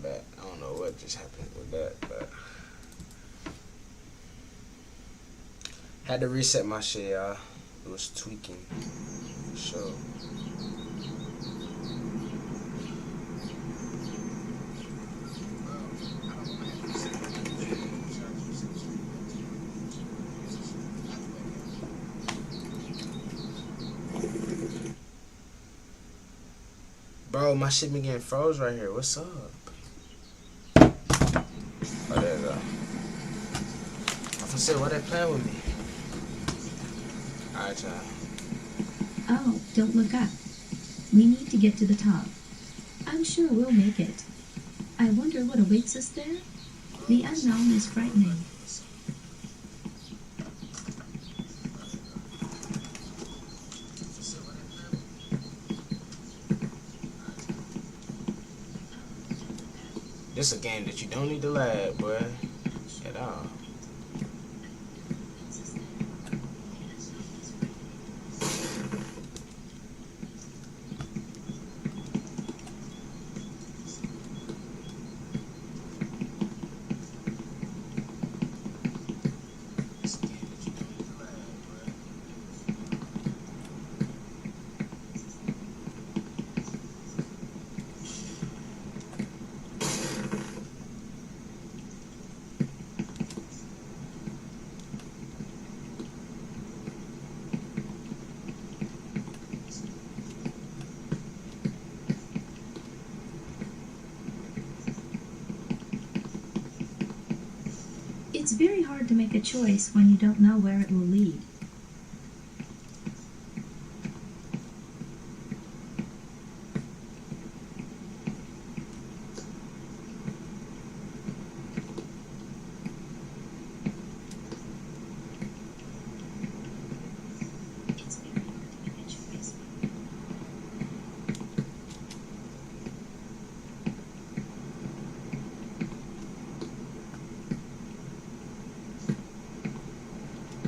back. I don't know what just happened with that, but had to reset my shit, y'all. It was tweaking. So bro, my shit been getting froze right here. What's up? Oh, there you go. I was say, why they playing with me? Alright, y'all. Oh, don't look up. We need to get to the top. I'm sure we'll make it. I wonder what awaits us there? The unknown is frightening. This is a game that you don't need to lag, boy, at all. It's very hard to make a choice when you don't know where it will lead.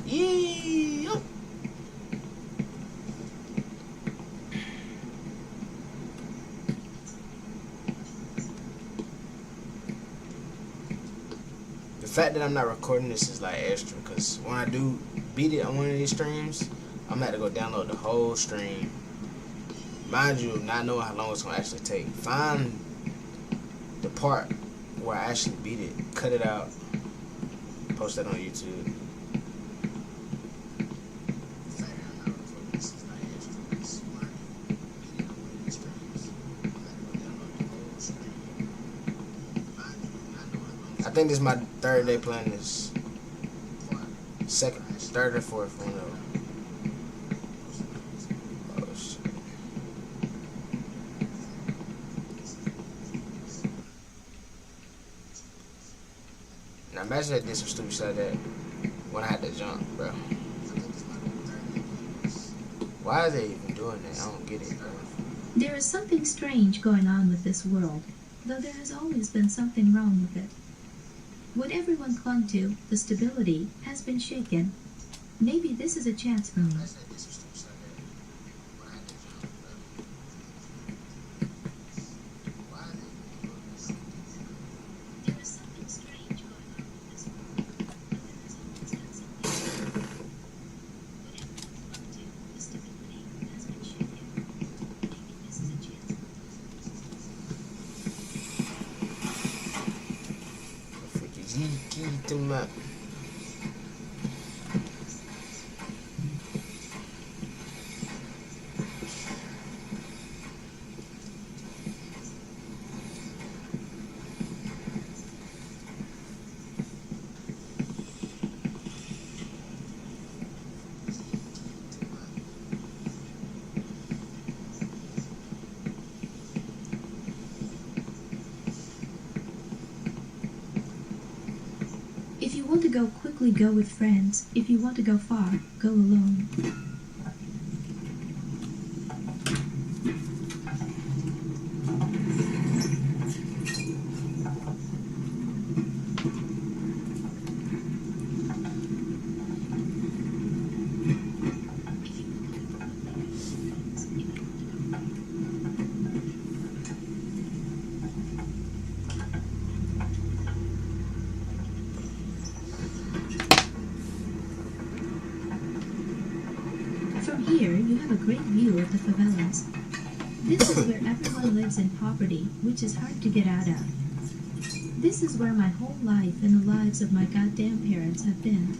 Yeah. The fact that I'm not recording this is like extra, because when I do beat it on one of these streams, I'm gonna have to go download the whole stream. Mind you, not knowing how long it's gonna actually take. Find the part where I actually beat it, cut it out, post that on YouTube. I think this is my third day playing this. Third or fourth one of them. Oh shit. Now imagine I did some stupid shit like that when I had to jump, bro. Why are they even doing that? I don't get it, bro. There is something strange going on with this world, though there has always been something wrong with it. What everyone clung to, the stability, has been shaken. Maybe this is a chance for me. If you want to go quickly, go with friends. If you want to go far, go alone. here, you have a great view of the favelas. This is where everyone lives in poverty, which is hard to get out of. This is where my whole life and the lives of my goddamn parents have been.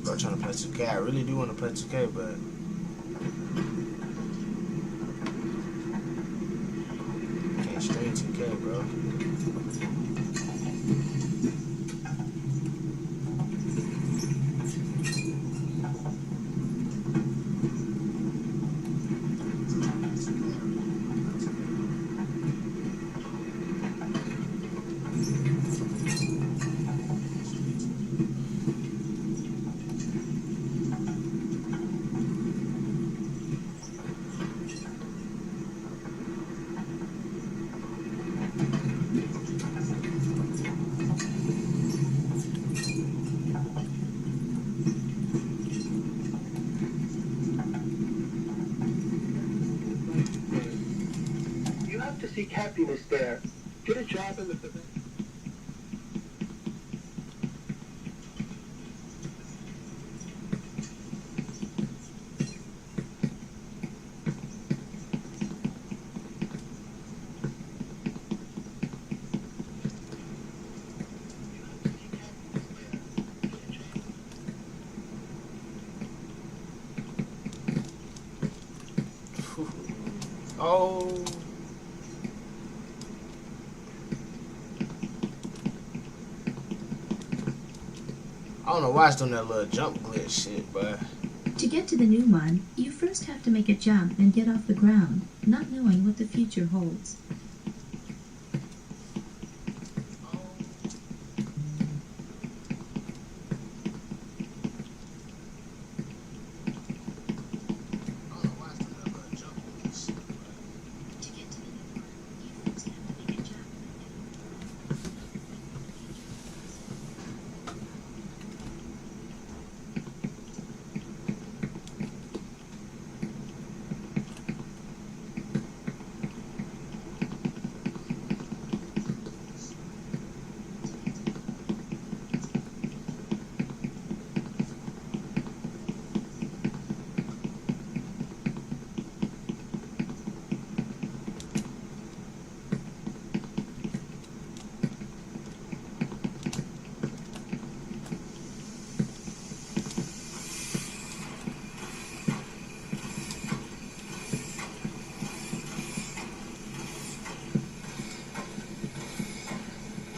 Bro, trying to play 2K. I really do want to play 2K, but can't stream 2K, bro. Seek happiness there. Get a job in the Oh. I don't know why it's doing that little jump glitch shit, but To get to the new one, you first have to make a jump and get off the ground, not knowing what the future holds.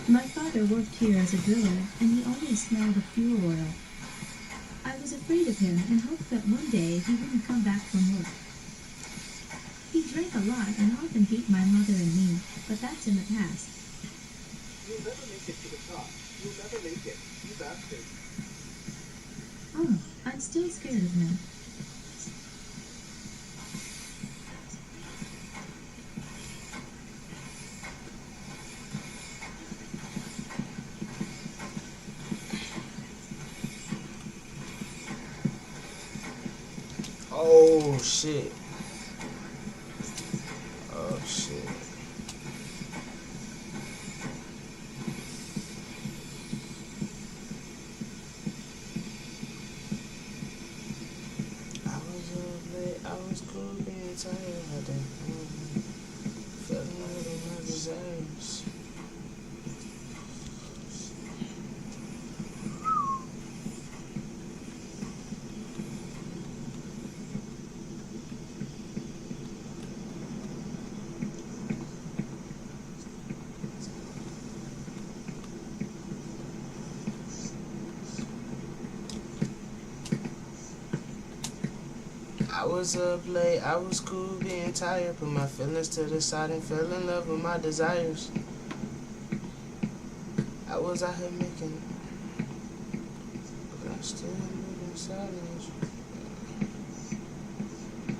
My father worked here as a driller, and he always smelled of fuel oil. I was afraid of him and hoped that one day he wouldn't come back from work. He drank a lot and often beat my mother and me, but that's in the past. You'll never make it to the top. You'll never make it. You bastard. Oh, I'm still scared of him. oh shit. Oh shit. I was up late, I was cool being tired. I didn't fell in love with my desires. I was up late, I was cool being tired. Put my feelings to the side and fell in love with my desires. I was out here making, but I still moved in silence.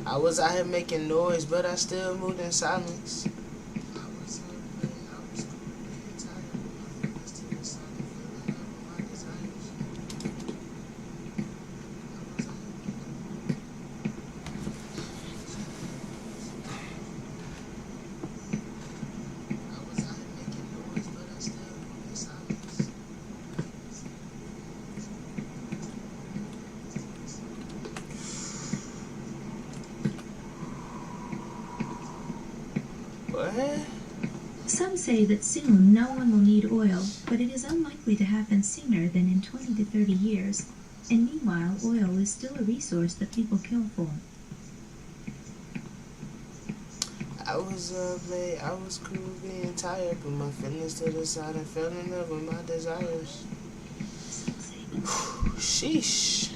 I was out here making noise, but I still moved in silence. I was up late, I was cool being tired. Put my feelings to the side and fell in love with my desires. What? Some say that soon no one will need oil, but it is unlikely to happen sooner than in 20 to 30 years. And meanwhile, oil is still a resource that people kill for. I was up late, I was cool being tired, put my feelings to the side and fell in love with my desires. Sheesh.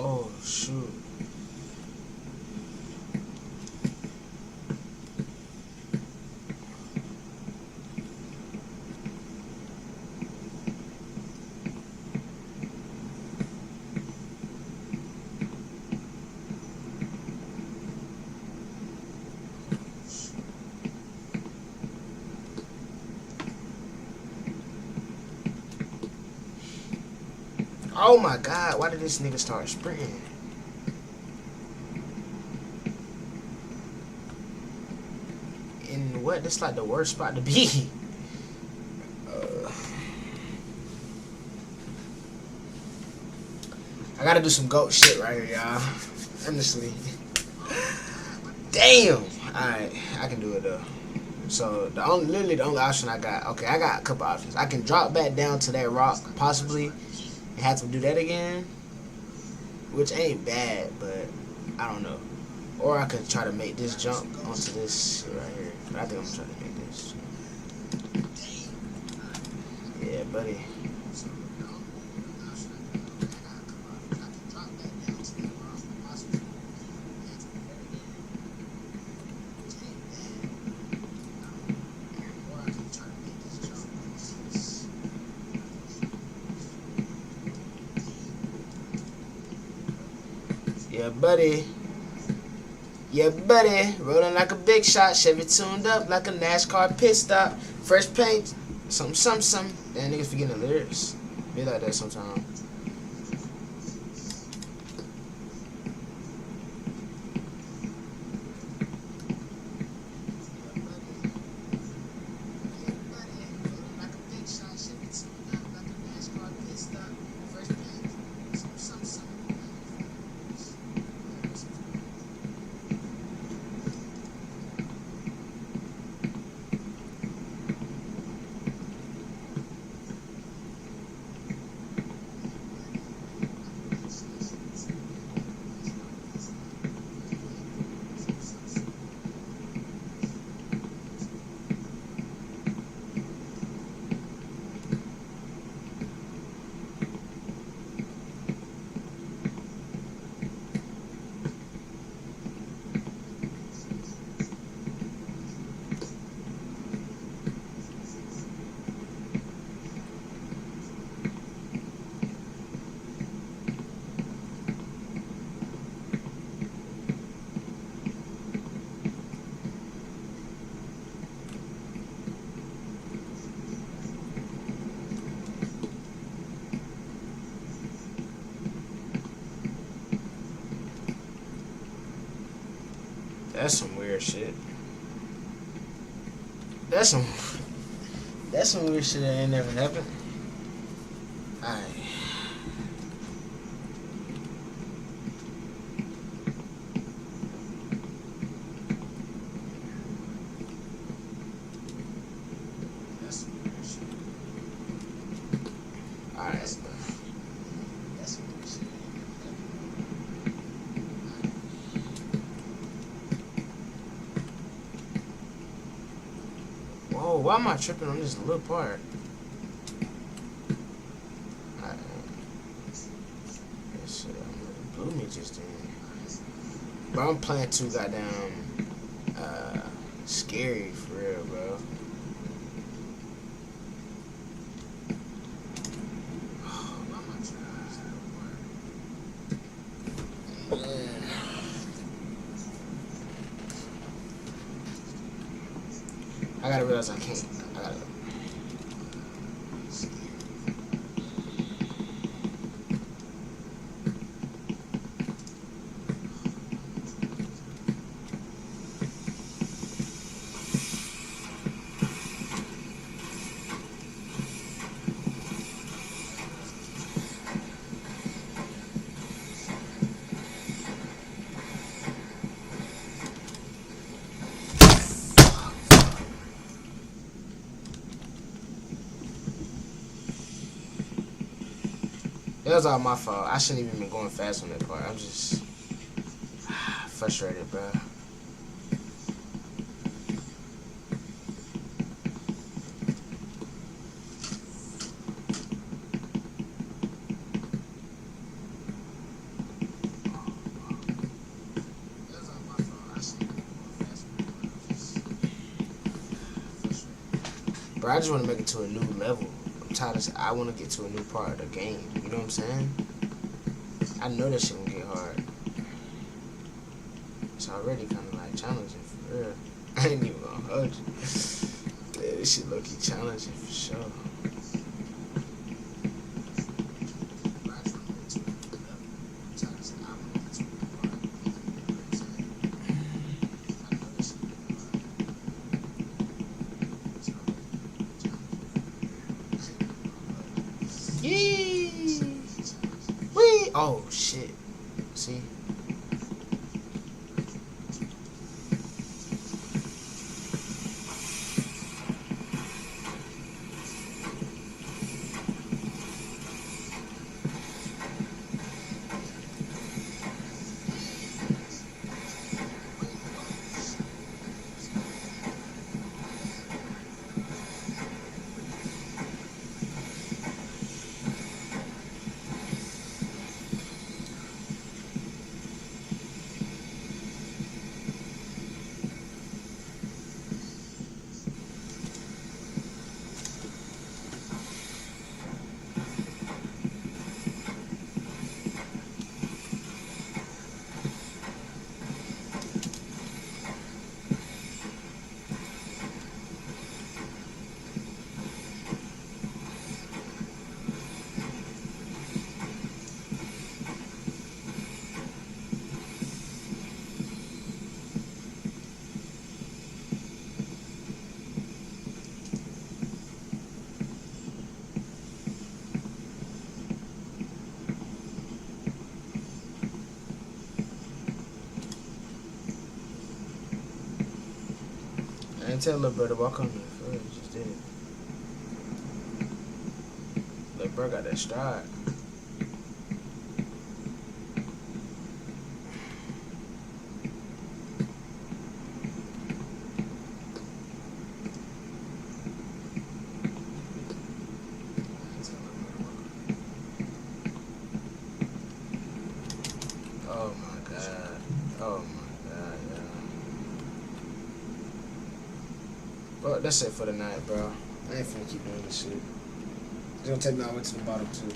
Oh, shoot. Oh my god, why did this nigga start sprinting? And what? That's like the worst spot to be. I gotta do some goat shit right here, y'all. Honestly. Damn! Alright, I can do it though. So, literally the only option I got, okay, I got a couple options. I can drop back down to that rock, possibly, and have to do that again, which ain't bad, but I don't know. Or I could try to make this jump onto this shit right here. But I think I'm gonna try to make this. Yeah, buddy. Yeah, buddy. Yeah, buddy. Rolling like a big shot. Chevy tuned up like a NASCAR pit stop. Fresh paint. Some. Damn, niggas forgetting the lyrics. Be like that sometimes. That's some weird shit. That's some weird shit that ain't never happened. Alright. That's some weird shit. Alright, bro. That's some weird shit. Whoa, why am I tripping on this little part? Blew me just then. But I'm playing too goddamn scary for real, bro. I gotta realize I can't. I gotta. It was all my fault. I shouldn't even been going fast on that part. I'm just frustrated, bro. Bro, I just want to make it to a new level. I want to get to a new part of the game. You know what I'm saying? I know that shit gonna get hard. It's already kind of like challenging for real. I ain't even gonna hold you. Yeah, this shit low-key challenging for sure. Wee! Oh shit. See? I ain't tell little bro to walk on me. For real, he just did it. Little bro got that stride. Oh my god. Oh my god, yeah. But that's it for the night, bro. I ain't finna keep doing this shit. It's gonna take me all the way to the bottom, too.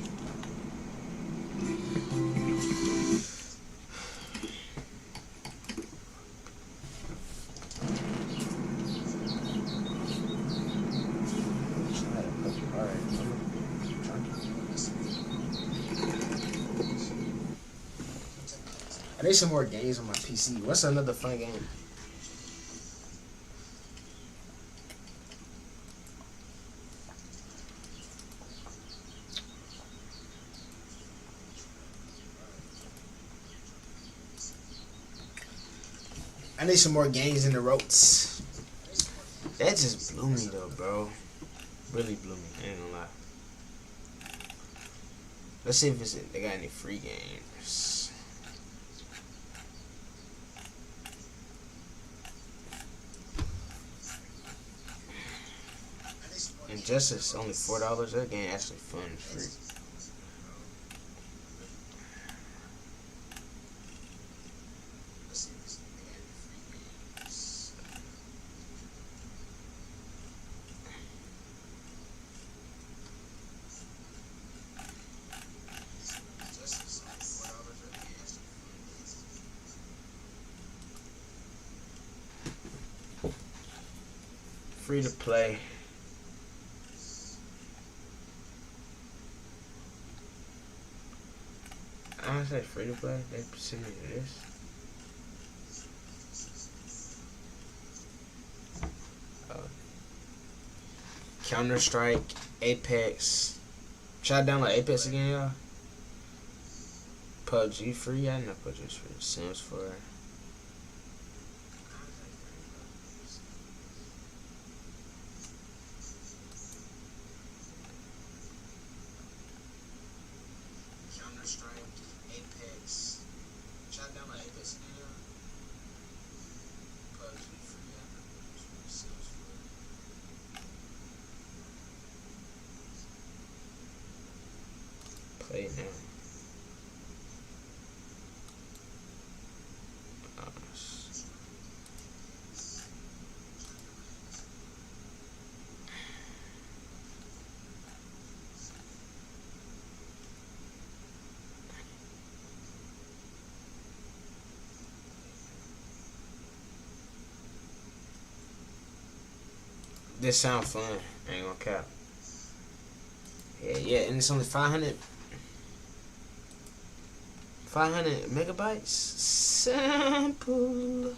I need some more games on my PC. What's another fun game? I need some more games in the ropes. That just blew me though, bro. Really blew me. I ain't gonna lie. Let's see if they got any free games. Injustice only $4. That game actually fun and free. Free to play. I don't say free to play. They percentage of this. Counter Strike, Apex. Should I download Apex again, y'all? PUBG free? I know PUBG's free. Sims for. Counter Strike, Apex. Should I download Apex again, y'all? PUBG free? I know PUBG's free. Sims for. Play now. This sound fun. I ain't gonna cap. Yeah, and it's only 500 megabytes. Simple.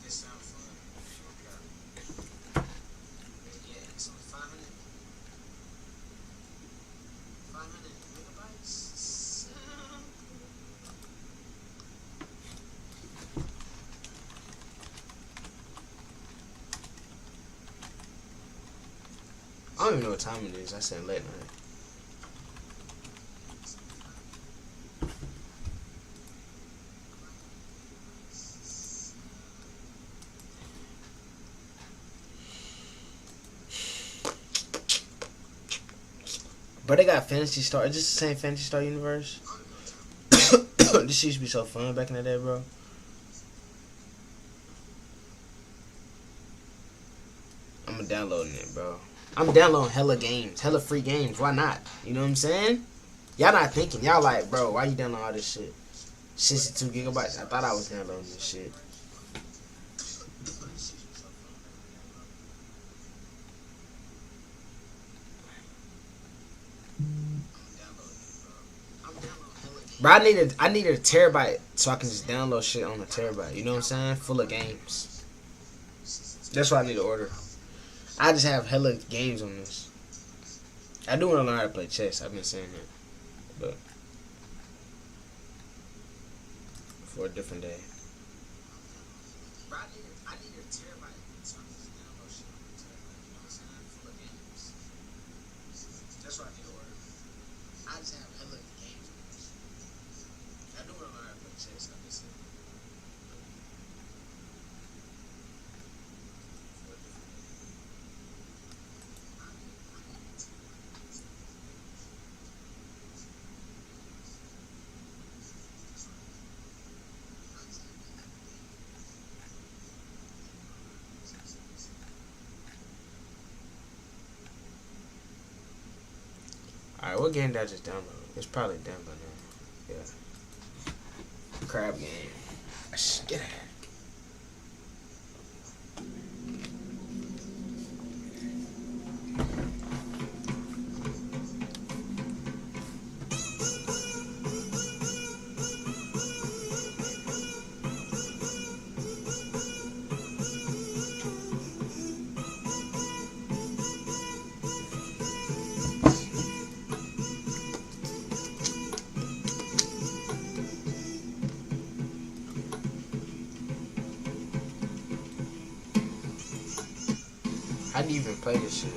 This sound fun. Yeah, it's only 500 megabytes. I don't even know what time it is. I said late night. But they got Fantasy Star. Is this the same Fantasy Star universe? This used to be so fun back in the day, bro. I'm downloading it, bro. I'm downloading hella games, hella free games. Why not? You know what I'm saying? Y'all not thinking. Y'all like, bro, why you downloading all this shit? 62 gigabytes. I thought I was downloading this shit. Bro, I need a terabyte so I can just download shit on a terabyte. You know what I'm saying? Full of games. That's why I need to order. I just have hella games on this. I do want to learn how to play chess. I've been saying that, but for a different day. I need a terabyte so I can just download shit on a terabyte. You know what I'm saying? Full of games. That's why I need to order. I just have hella games on this. I do want to learn how to play chess. I've been saying that. Alright, what game did I just download? It's probably done by now. Yeah. Crab game. Get it. How do you even play this shit?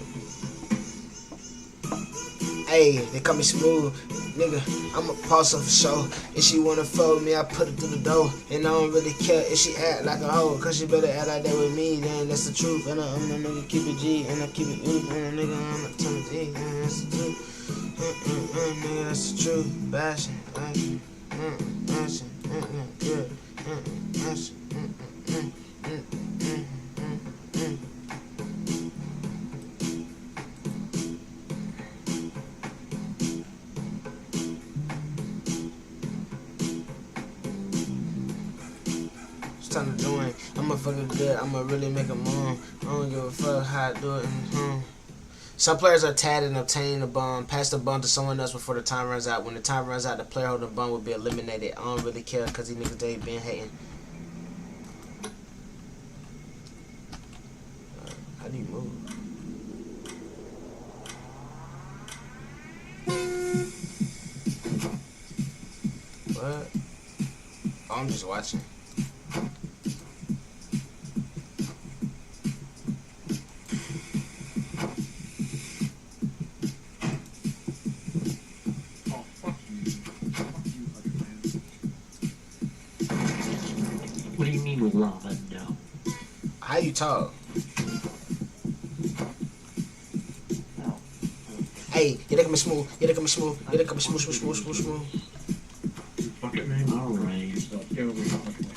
Hey, they call me Smoove, nigga. I'm a pause for show. If she wanna fuck me, I put it through the door. And I don't really care if she act like a hoe, cause she better act like that with me. Then that's the truth. And I'm the nigga keep it G, and I keep it E. And the nigga I'm not telling D, and that's the truth. Nigga, that's the truth. Bashing, bashing, bashing, good, bashing, It's time to join. I'ma fucking good. I'ma really make a move. I don't give a fuck how I do it. Some players are tagged and obtain the bum. Pass the bum to someone else before the time runs out. When the time runs out, the player holding the bum will be eliminated. I don't really care because these niggas, they been hating. How do you move? What? Oh, I'm just watching. What do you mean with lava? No. How you talk? No. Hey, you look at me Smoove. You look at me Smoove. You look at me Smoove. Fucking man. Alright. Get over here, fucking way.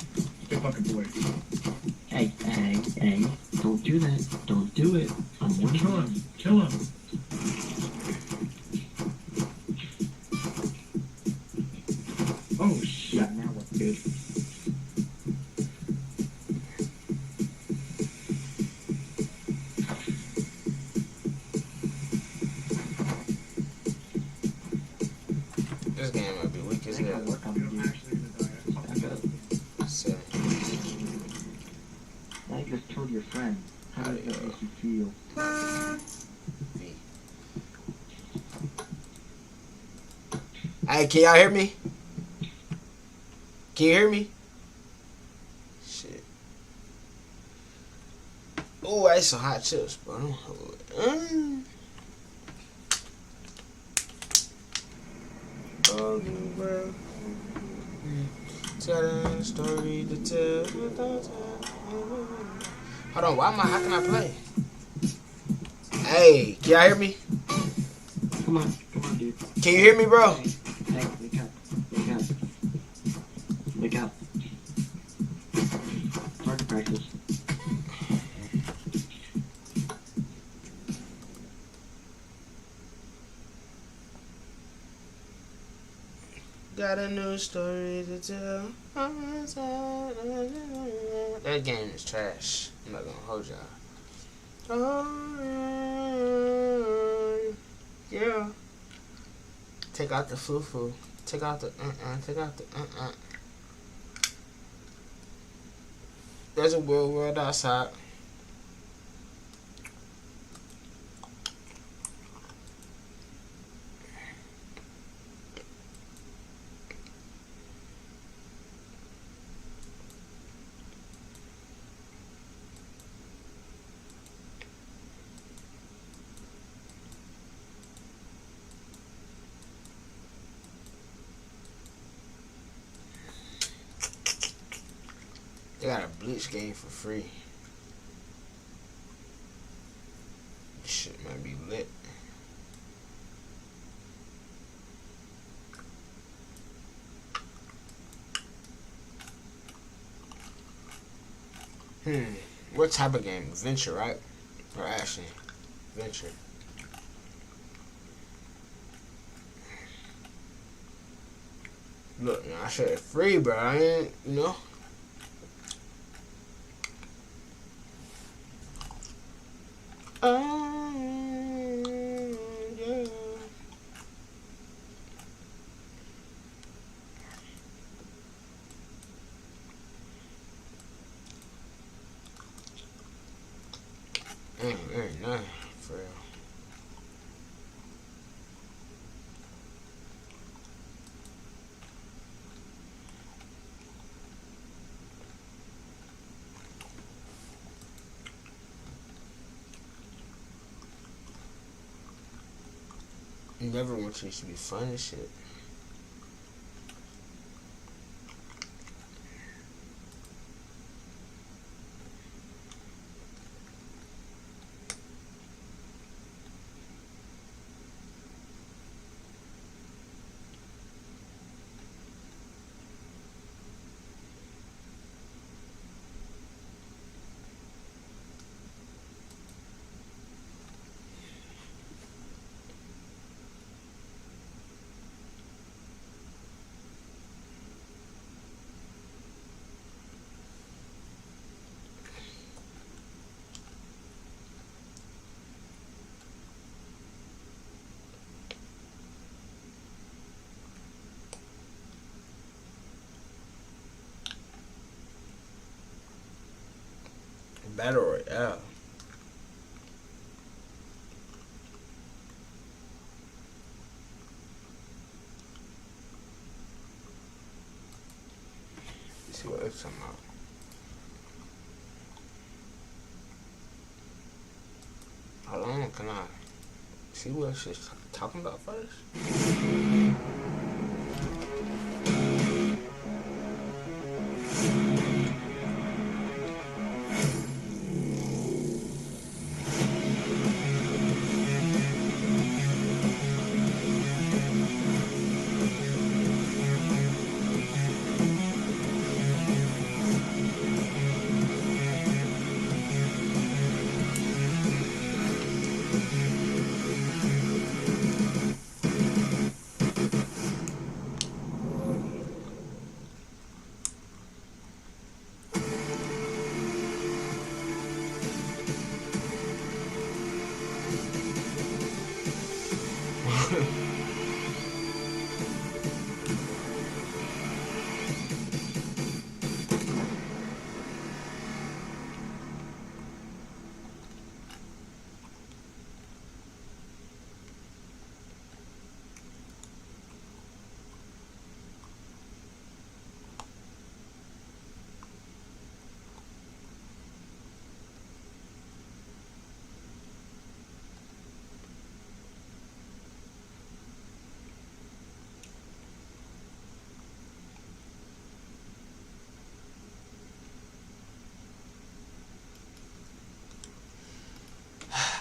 Get fucking away. Hey. Don't do that. Don't do it. I'm warning Kill you. him. Kill him. Oh shit. Yeah, now we're good. This game might be weak I as think I'll hell. work on You're you. actually gonna die. Back up. So, I just killed your friend. How does that make you feel? V. Hey, can y'all hear me? Can you hear me? Shit. Oh, I ate some hot chips, bro. Oh, bro. Got a story to tell. Hold on, how can I play? Hey, can y'all hear me? Come on, dude. Can you hear me, bro? Hey, wake up. Wake up. Target practice. Got a new story to tell. That game is trash. I'm not gonna hold y'all. Oh, yeah. Take out the foo-foo. Take out the Take out the There's a world outside. They got a Bleach game for free. This shit might be lit. What type of game? Venture, right? Or action? Venture. Look, I said it's free, bro. I ain't, you know. Yeah. Very nice, for real. Neverwinter used to be fun as shit. Battle Royale. Let's see what it's talking about. Hold on, can I see what she's talking about first?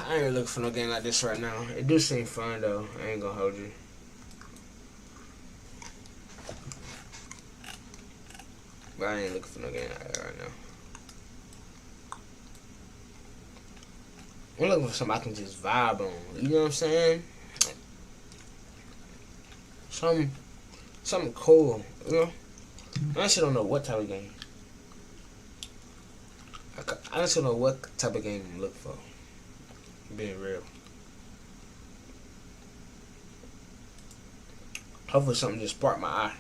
I ain't looking for no game like this right now. It do seem fun though. I ain't gonna hold you. But I ain't looking for no game like that right now. I'm looking for something I can just vibe on. You know what I'm saying? Something cool. You know? I actually don't know what type of game. I actually don't know what type of game to look for. Being real. Hopefully something just sparked my eye.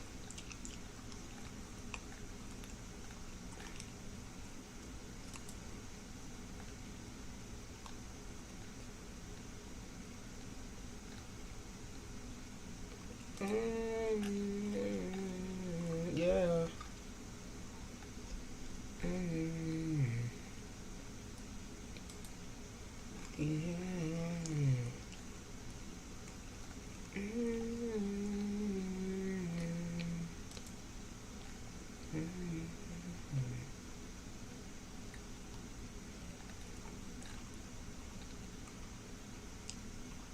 Yeah.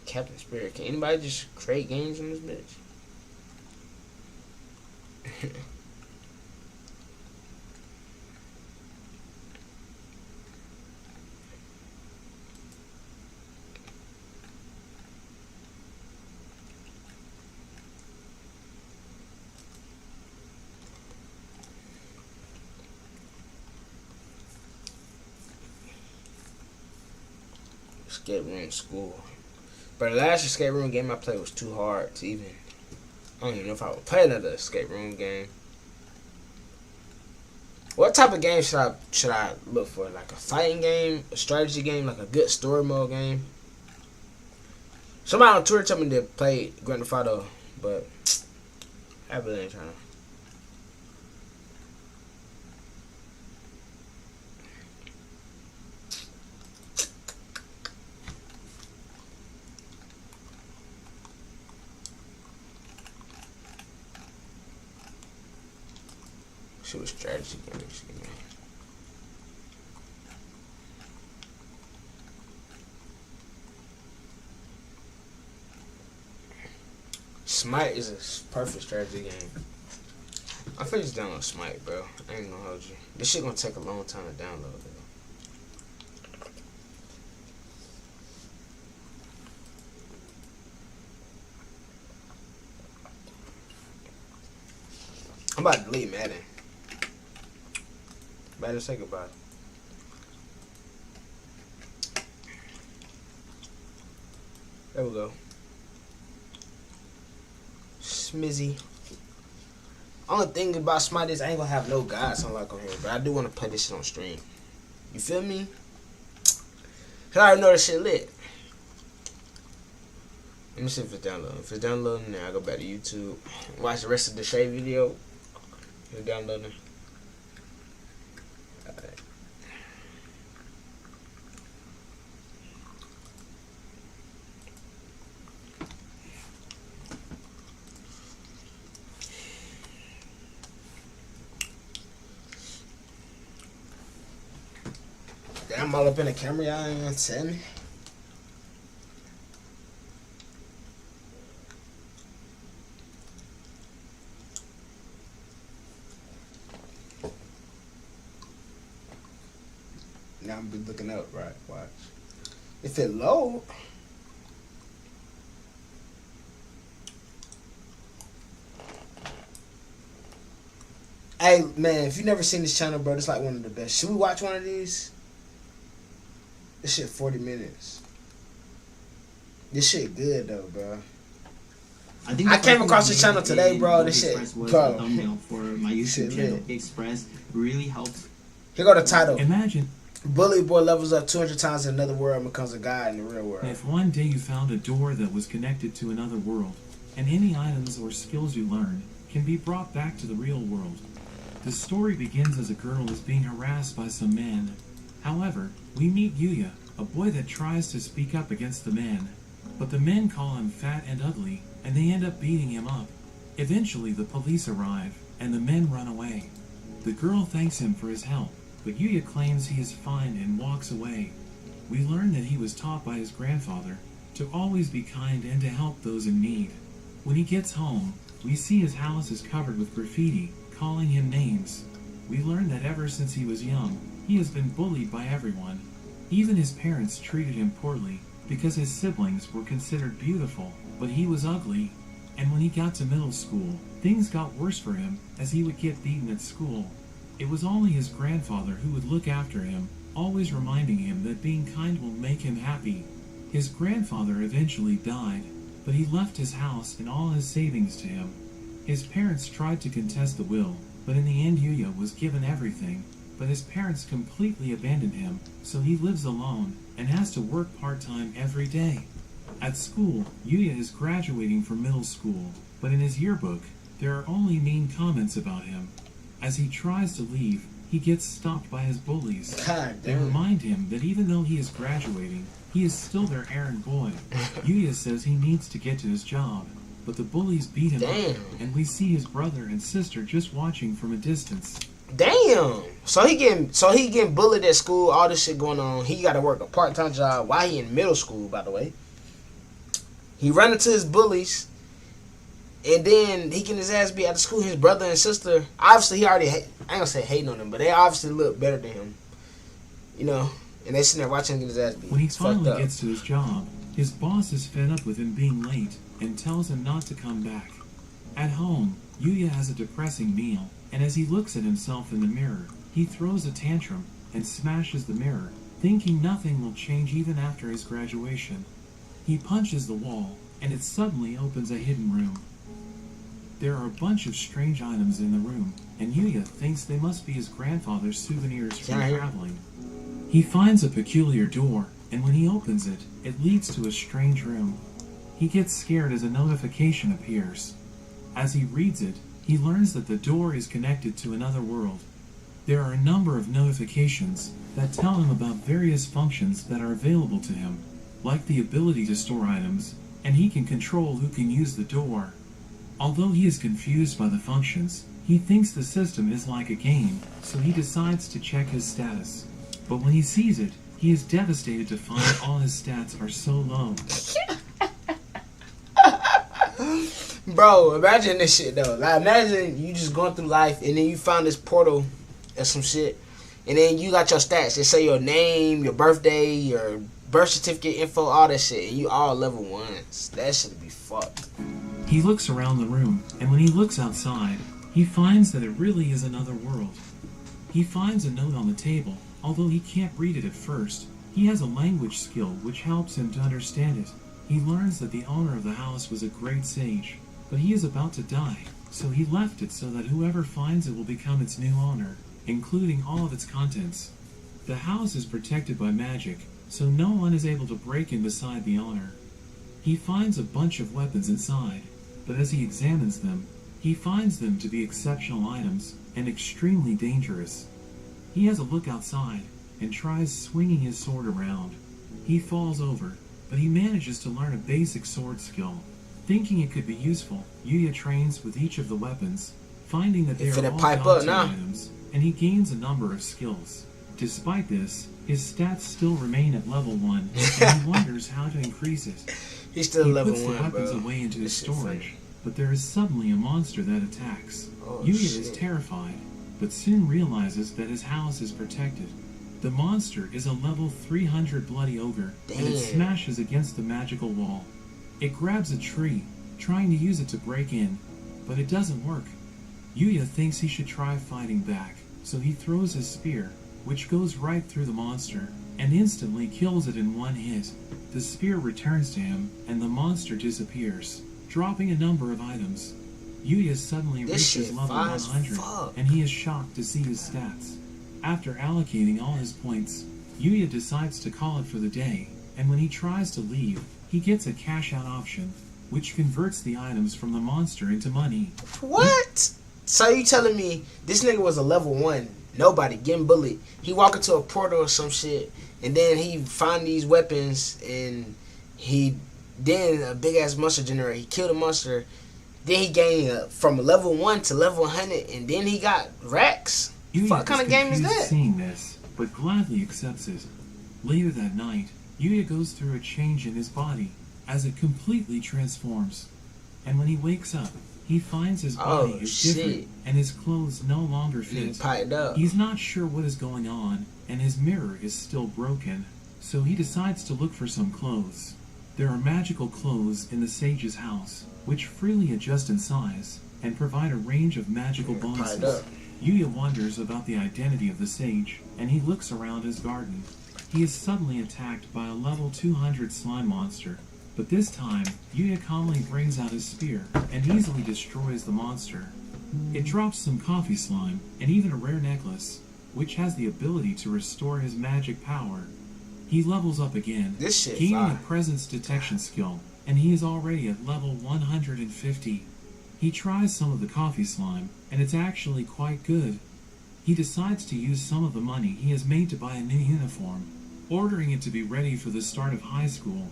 Captain Spirit. Can anybody just create games in this bitch? Escape room school. But the last escape room game I played was too hard to even. I don't even know if I would play another escape room game. What type of game should I look for? Like a fighting game, a strategy game, like a good story mode game? Somebody on Twitter told me to play Grand Theft Auto, but I really ain't trying to. see what strategy games. Smite is a perfect strategy game. I feel just download Smite, bro. I ain't gonna hold you. This shit gonna take a long time to download, though. I'm about to delete Madden. Better say goodbye. There we go. Smizzy. Only thing about Smite is I ain't gonna have no guys unlocked on here, but I do want to play this shit on stream. You feel me? Cause I already know this shit lit. Let me see if it's downloading. If it's downloading, then I go back to YouTube. Watch the rest of the Shay video. It's downloading. Alright. Damn, I'm all up in the camera, y'all ain't gonna tell me. Now I'm be looking up, right? Watch. If it load. Hey man, if you never seen this channel, bro, it's like one of the best. Should we watch one of these? This shit 40 minutes. This shit good though, bro. I came across this channel today, bro. This shit, bro. The thumbnail for my YouTube channel. Express really helps. Here go the title. Imagine Bully boy levels up 200 times in another world and becomes a guy in the real world. if one day you found a door that was connected to another world, and any items or skills you learned can be brought back to the real world. The story begins as a girl is being harassed by some men. However, we meet Yuya, a boy that tries to speak up against the men. But the men call him fat and ugly, and they end up beating him up. Eventually, the police arrive, and the men run away. The girl thanks him for his help, but Yuya claims he is fine and walks away. We learn that he was taught by his grandfather to always be kind and to help those in need. When he gets home, we see his house is covered with graffiti, calling him names. We learn that ever since he was young, he has been bullied by everyone. Even his parents treated him poorly because his siblings were considered beautiful, but he was ugly. And when he got to middle school, things got worse for him as he would get beaten at school. It was only his grandfather who would look after him, always reminding him that being kind will make him happy. His grandfather eventually died, but he left his house and all his savings to him. His parents tried to contest the will, but in the end Yuya was given everything. But his parents completely abandoned him, so he lives alone and has to work part-time every day. At school, Yuya is graduating from middle school, but in his yearbook, there are only mean comments about him. As he tries to leave, he gets stopped by his bullies. God They damn. remind him that even though he is graduating, he is still their errand boy. Yuya says he needs to get to his job, but the bullies beat him Damn. up, and we see his brother and sister just watching from a distance. Damn. So he getting bullied at school, all this shit going on. He gotta work a part-time job while he in middle school, by the way. He run into his bullies, and then he getting his ass beat at the school. His brother and sister, obviously he already, I ain't gonna say hating on him, but they obviously look better than him. You know, and they sitting there watching him get his ass beat. When he It's fucked finally up. gets to his job, his boss is fed up with him being late and tells him not to come back. At home, Yuya has a depressing meal, and as he looks at himself in the mirror, he throws a tantrum and smashes the mirror, thinking nothing will change even after his graduation. He punches the wall, and it suddenly opens a hidden room. There are a bunch of strange items in the room, and Yuya thinks they must be his grandfather's souvenirs from Yeah. traveling. He finds a peculiar door, and when he opens it, it leads to a strange room. He gets scared as a notification appears. As he reads it, he learns that the door is connected to another world. There are a number of notifications that tell him about various functions that are available to him, like the ability to store items, and he can control who can use the door. Although he is confused by the functions, He thinks the system is like a game, so he decides to check his status. But when he sees it, he is devastated to find all his stats are so low. Bro, imagine this shit though. Like, imagine you just going through life and then you found this portal or some shit, and then you got your stats. They say your name, your birthday, your birth certificate info, all that shit, and you all level 1s. That should be fucked. He looks around the room, and when he looks outside, he finds that it really is another world. He finds a note on the table, although he can't read it at first. He has a language skill which helps him to understand it. He learns that the owner of the house was a great sage, but he is about to die, so he left it so that whoever finds it will become its new owner, including all of its contents. The house is protected by magic, so no one is able to break in beside the owner. He finds a bunch of weapons inside, but as he examines them, he finds them to be exceptional items and extremely dangerous. He has a look outside and tries swinging his sword around. He falls over, but he manages to learn a basic sword skill. Thinking it could be useful, Yuya trains with each of the weapons, finding that they are all god-tier items, and he gains a number of skills. Despite this, his stats still remain at level 1, and he wonders how to increase it. He's still level 1, He puts the weapons away into his storage, but there is suddenly a monster that attacks. Yuya is terrified, but soon realizes that his house is protected. The monster is a level 300 bloody ogre, and it smashes against the magical wall. It grabs a tree, trying to use it to break in, but it doesn't work. Yuya thinks he should try fighting back, so he throws his spear, which goes right through the monster, and instantly kills it in one hit. The spear returns to him, and the monster disappears, dropping a number of items. Yuya suddenly reaches level 100, and he is shocked to see his stats. After allocating all his points, Yuya decides to call it for the day, and when he tries to leave, he gets a cash out option, which converts the items from the monster into money. What? So you telling me this nigga was a level 1, nobody, getting bullied. He walk into a portal or some shit, and then he find these weapons, and then a big ass monster generator. He killed a monster, then he gained from level 1 to level 100, and then he got racks? What kind of game is that? Seeing this, but gladly accepts it. Later that night, Yuya goes through a change in his body, as it completely transforms. And when he wakes up, he finds his body is different, and his clothes no longer fit. He's not sure what is going on, and his mirror is still broken, so he decides to look for some clothes. There are magical clothes in the sage's house, which freely adjust in size, and provide a range of magical bonuses. Yuya wonders about the identity of the sage, and he looks around his garden. He is suddenly attacked by a level 200 slime monster, but this time, Yuya calmly brings out his spear and easily destroys the monster. It drops some coffee slime and even a rare necklace, which has the ability to restore his magic power. He levels up again, gaining a presence detection skill, and he is already at level 150. He tries some of the coffee slime, and it's actually quite good. He decides to use some of the money he has made to buy a new uniform, ordering it to be ready for the start of high school.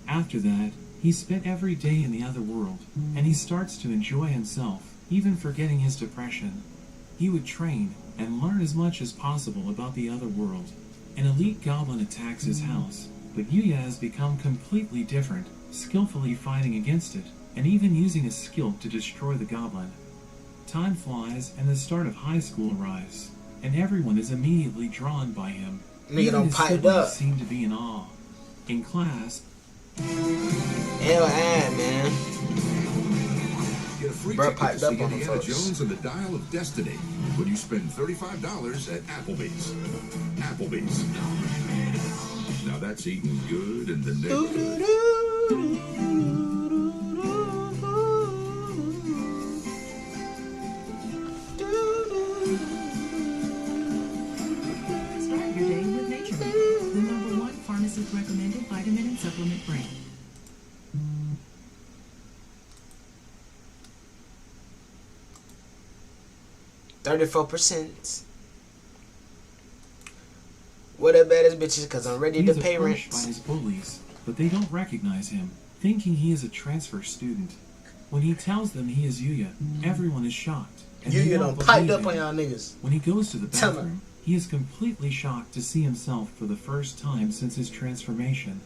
After that, he spent every day in the other world, and he starts to enjoy himself, even forgetting his depression. He would train and learn as much as possible about the other world. An elite goblin attacks his house, but Yuya has become completely different, skillfully fighting against it, and even using a skill to destroy the goblin. Time flies, and the start of high school arrives, and everyone is immediately drawn by him. Even his siblings seem to be in awe. In class, man. Get a free ticket to see Indiana Jones and the Dial of Destiny when you spend $35 at Applebee's. Applebee's. Now that's eating good in the neighborhood. Start your day with Nature Made, the #1 pharmacist recommended vitamin and supplement brand. $34%. What up, baddest bitches? Because I'm ready to pay rent. He's approached by his bullies, but they don't recognize him, thinking he is a transfer student. When he tells them he is Yuya, everyone is shocked. and You they get don't on piped believe up on him. y'all niggas. When he goes to the Tell bathroom, he is completely shocked to see himself for the first time since his transformation.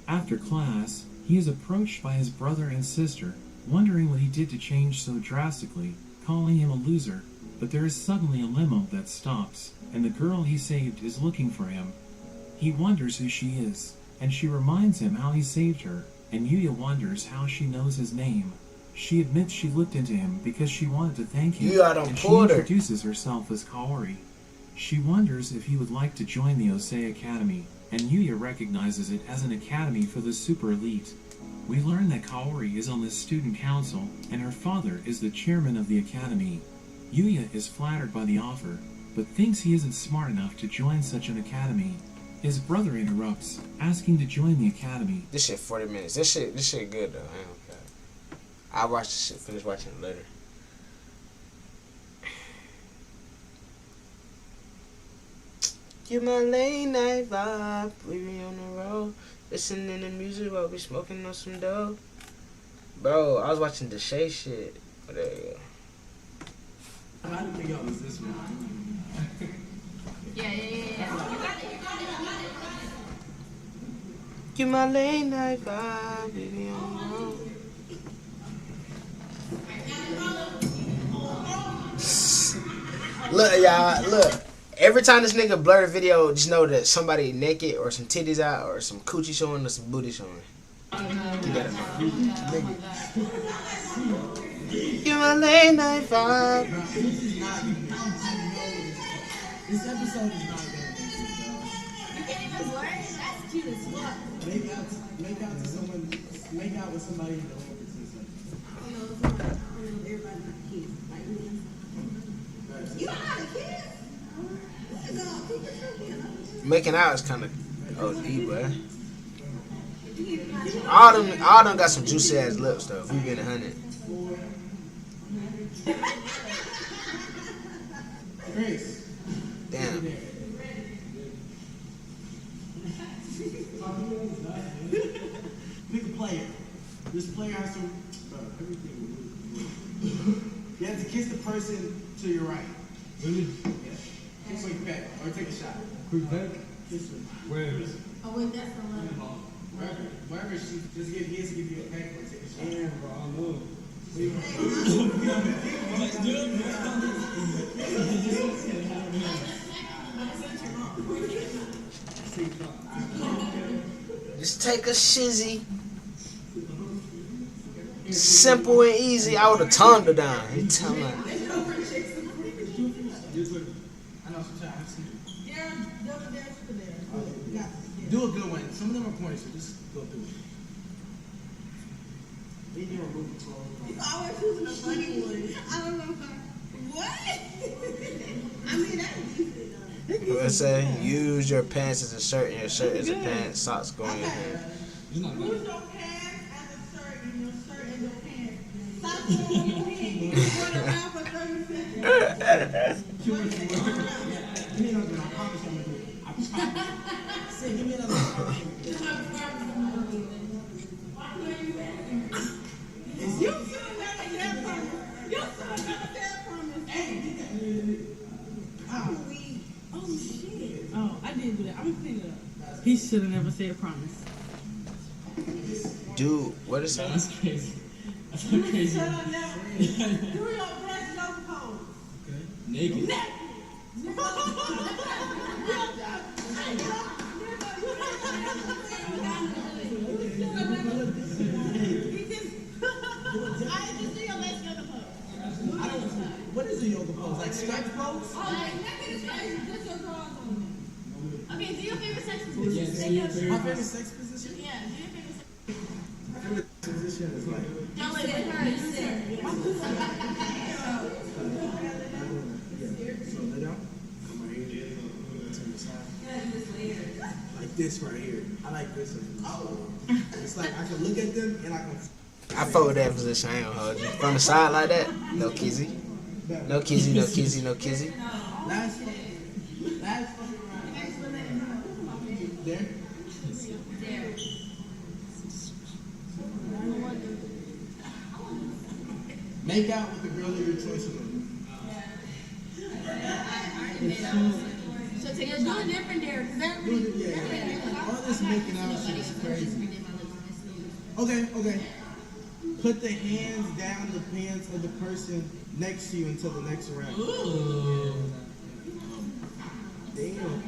After class, he is approached by his brother and sister, wondering what he did to change so drastically, calling him a loser, but there is suddenly a limo that stops, and the girl he saved is looking for him. He wonders who she is, and she reminds him how he saved her, and Yuya wonders how she knows his name. She admits she looked into him because she wanted to thank him, and she introduces herself as Kaori. She wonders if he would like to join the Osei Academy, and Yuya recognizes it as an academy for the super elite. We learn that Kaori is on the student council, and her father is the chairman of the academy. Yuya is flattered by the offer, but thinks he isn't smart enough to join such an academy. His brother interrupts, asking to join the academy. This shit 40 minutes. This shit good though. I don't care. I'll watch this shit, finish watching it later. Get my late night vibe, we be on the road, listening to music while we smoking on some dope. Bro, I was watching the Shay shit. Oh, there you go. I didn't think y'all was this one. Yeah. You got it. Get my late night vibe, baby, on the road. Look, y'all, look. Every time this nigga blur the video, just know that somebody naked or some titties out or some coochie showing or some booty showing. You gotta know. Get my late night vibe. This episode is not gonna You can't even blur it? That's cute as fuck. make out to someone, make out with somebody in the opposite system. Everybody not kids. Like me. You don't know how to kiss? Making out is kind of OD, boy. All them got some juicy ass lips though. If we been 100. Grace. Damn. Pick a player. This player has to. You have to kiss the person to your right. Really? Yeah. Kiss quick back or take a shot. Quick back? Kiss her. Where? Oh, wait, that's the one. Wherever she just give you a peck or take a shot. Yeah, bro, I know. Just take a shizzy. Simple and easy. I would have tongued her down. You tell me. I know sometimes. Do a good one. Some of them are corny, so just go through it. Then you're moving forward. You always choosing a funny one. I don't know. What? I mean, that's decent. Let's say use your pants as a shirt and your shirt as a pants. Socks go in your hand. Use your pants as a shirt and your shirt as your pants. Stop going your hand. You run around for 30 seconds. Give me another one. I promise I'm going to do it. I promise. Say, give me another one. You should have never said promise. You should have never said promise. Hey, oh, shit. Oh, I didn't do that. I'm gonna clean it up. He should have never said promise. Dude, what is that? That's crazy. That's so crazy. Should have never. Do your best yoga pose. Okay. Naked. What is a yoga pose? Like stretch pose? Okay, do your favorite sex position. Yes, My favorite sex position? Yeah, do your favorite sex My favorite position is like. Don't wait with her. So lay down. Come right here. Turn this side. Like this right here. I like this. It's like I can look at them and I can. I fuck with that position. I ain't gonna hold you. From the side like that, no kizzy. No kizzy, no kizzy, no kizzy. Last there. Make out with the girl of your choice. this making out shit is crazy. Okay. Put the hands down the pants of the person next to you until the next round. Ooh. Damn.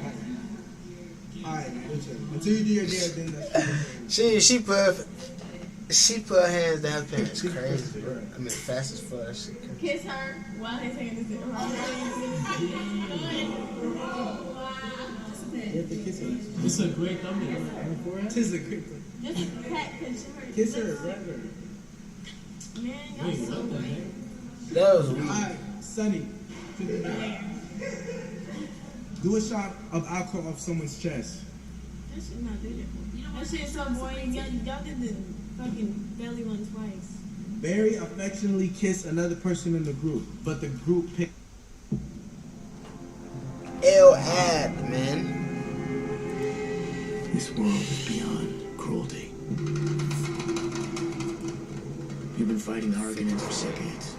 Alright, man, what's up? Until you do your dare, then that's she put her hands down her pants. Crazy, bro. I mean, fast as fuck. That shit crazy. Kiss her while his hand is in her. You have to kiss her. It's a great thumbnail. Tis a great thing. Just a pat, cause her. Kiss her, grab her. Man, y'all so weird. That was weird. Alright, Sonny. Do a shot of alcohol off someone's chest. That shit not do that. That shit so boring. Y'all did the fucking belly one twice. Very affectionately kiss another person in the group, but the group picked. Ad, man. This world is beyond cruelty. You've been fighting the Argonauts for decades.